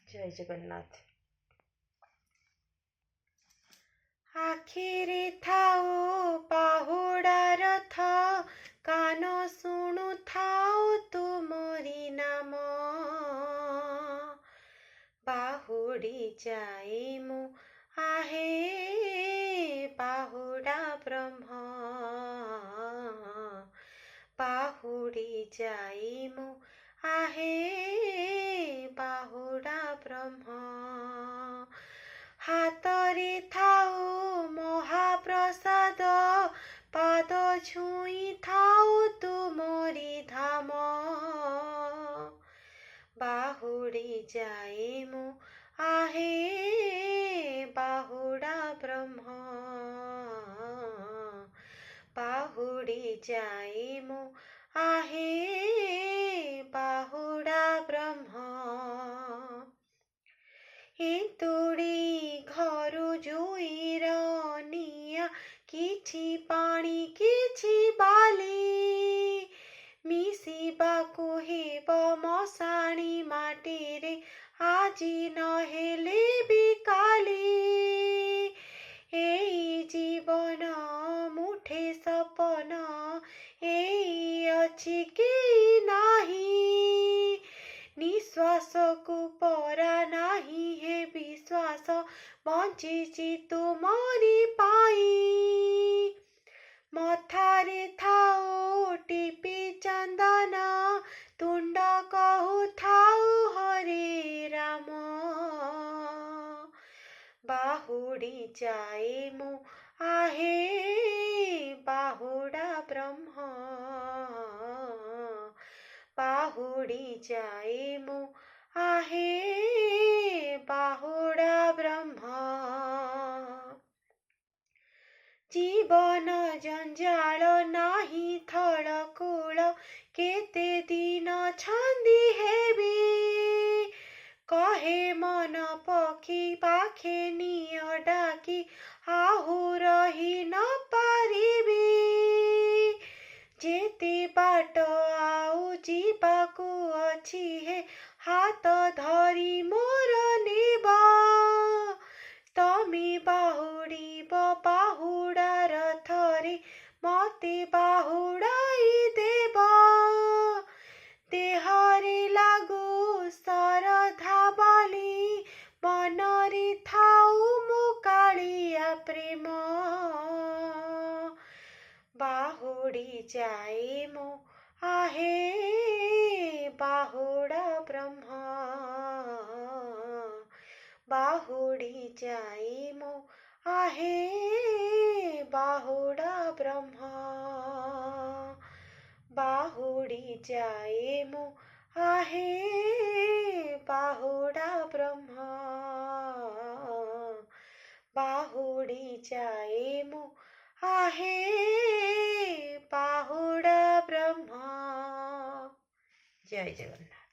जय जगन्नाथ। आखिरे थाओ पाहुड़ा रथ कान शुणु थाओ तुमरी नाम बाहुड़ी जाई मु आहे बाहुड़ा ब्रह्म बाहुड़ी जाई मु आहे बाहुड़ा ब्रह्म हातरे थाओ महाप्रसाद पाद छुई थाओ तुमरी धाम बाहुड़ी जाए मु आहे बाहुड़ा ब्रह्म बाहुड़ी जाए मु आहे बाहुड़ा ब्रह्म तुड़ी घरु जुईर निया किछि पानी किछि बाली मिसिबाकु हेब मशाणी माटीरे आजी नहेले भी काली एई जीवन मुठे सपन एई अछि कि नाही निश्वास को परा नाही हे विश्वास बंचिची तुमरी पाई मथारे थाओ टिपी चंदन तुंड कहु थाओ हरे राम बाहुड़ी जाए मु आहे बाहुड़ा ब्रह्म बाहुड़ी जाए मु आहे बाहुड़ा ब्रह्म जीवन जंजाल नाही थल कूल केते दिन छंदी हेबी कहे मन पक्षी पाखे निय डाकी आहु रही न पारिबी जेते बाट आउ जीवाकू अछि हे हाथ धरी मोर नेब तमे बाहुड़ीब बाहुड़ा रथरे मते बाहुड़ाई देब देहरे लागू सरधा बली मनरे थाउ मो कालिया प्रेम बाहुड़ी जाए मो आहे बाहुड़ा ब्रह्म बाहुड़ी जाए मो आहे बाहुड़ा ब्रह्म बाहुड़ी जाए मो आहे बाहुड़ा ब्रह्म बाहुड़ी जाए मो आहे बाहुड़ा ब्रह्म। जय जगन्नाथ।